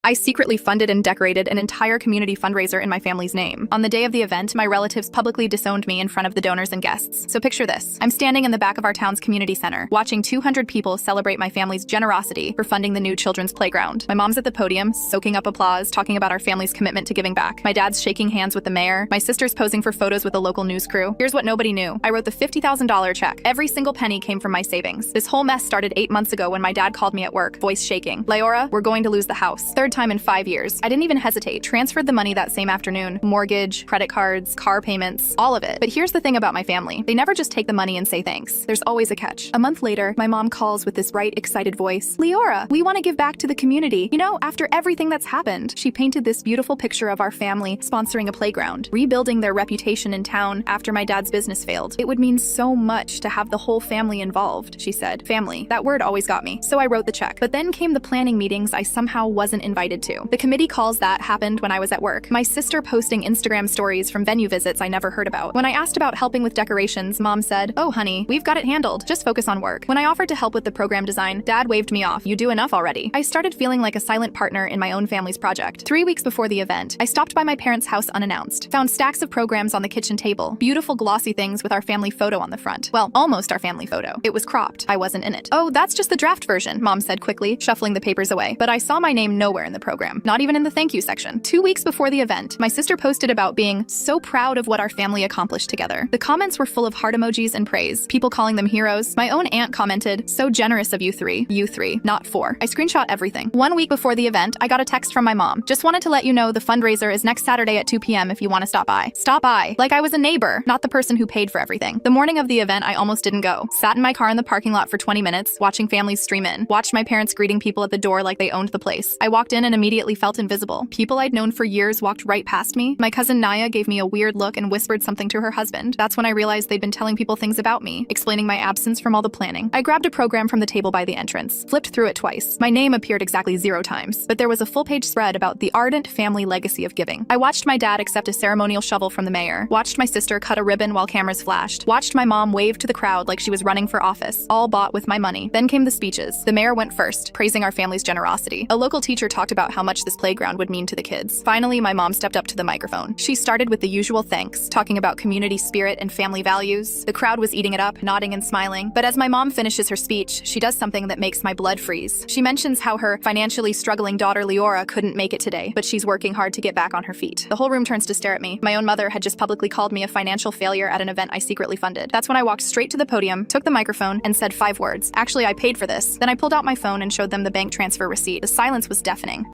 I secretly funded and decorated an entire community fundraiser in my family's name. On the day of the event, my relatives publicly disowned me in front of the donors and guests. So picture this. I'm standing in the back of our town's community center, watching 200 people celebrate my family's generosity for funding the new children's playground. My mom's at the podium, soaking up applause, talking about our family's commitment to giving back. My dad's shaking hands with the mayor. My sister's posing for photos with a local news crew. Here's what nobody knew. I wrote the $50,000 check. Every single penny came from my savings. This whole mess started 8 months ago when my dad called me at work, voice shaking. Leora, we're going to lose the house. Third time in 5 years. I didn't even hesitate. Transferred the money that same afternoon. Mortgage, credit cards, car payments, all of it. But here's the thing about my family. They never just take the money and say thanks. There's always a catch. A month later, my mom calls with this bright, excited voice. Leora, we want to give back to the community. You know, after everything that's happened. She painted this beautiful picture of our family sponsoring a playground, rebuilding their reputation in town after my dad's business failed. It would mean so much to have the whole family involved, she said. Family. That word always got me. So I wrote the check. But then came the planning meetings I somehow wasn't invited to. The committee calls that happened when I was at work. My sister posting Instagram stories from venue visits I never heard about. When I asked about helping with decorations, mom said, "Oh honey, we've got it handled. Just focus on work." When I offered to help with the program design, dad waved me off. "You do enough already." I started feeling like a silent partner in my own family's project. 3 weeks before the event, I stopped by my parents' house unannounced. Found stacks of programs on the kitchen table. Beautiful glossy things with our family photo on the front. Well, almost our family photo. It was cropped. I wasn't in it. "Oh, that's just the draft version," mom said quickly, shuffling the papers away. But I saw my name nowhere in the program. Not even in the thank you section. 2 weeks before the event, my sister posted about being so proud of what our family accomplished together. The comments were full of heart emojis and praise, people calling them heroes. My own aunt commented, "So generous of you three, not 4. I screenshot everything. 1 week before the event, I got a text from my mom. "Just wanted to let you know the fundraiser is next Saturday at 2 p.m. if you want to stop by." Stop by. Like I was a neighbor, not the person who paid for everything. The morning of the event, I almost didn't go. Sat in my car in the parking lot for 20 minutes, watching families stream in. Watched my parents greeting people at the door like they owned the place. I walked in and immediately felt invisible. People I'd known for years walked right past me. My cousin Naya gave me a weird look and whispered something to her husband. That's when I realized they'd been telling people things about me, explaining my absence from all the planning. I grabbed a program from the table by the entrance, flipped through it twice. My name appeared exactly 0 times, but there was a full-page thread about the ardent family legacy of giving. I watched my dad accept a ceremonial shovel from the mayor, watched my sister cut a ribbon while cameras flashed, watched my mom wave to the crowd like she was running for office, all bought with my money. Then came the speeches. The mayor went first, praising our family's generosity. A local teacher talked about how much this playground would mean to the kids. Finally, my mom stepped up to the microphone. She started with the usual thanks, talking about community spirit and family values. The crowd was eating it up, nodding and smiling. But as my mom finishes her speech, she does something that makes my blood freeze. She mentions how her financially struggling daughter Leora couldn't make it today, but she's working hard to get back on her feet. The whole room turns to stare at me. My own mother had just publicly called me a financial failure at an event I secretly funded. That's when I walked straight to the podium, took the microphone, and said 5 words. "Actually, I paid for this." Then I pulled out my phone and showed them the bank transfer receipt. The silence was deafening.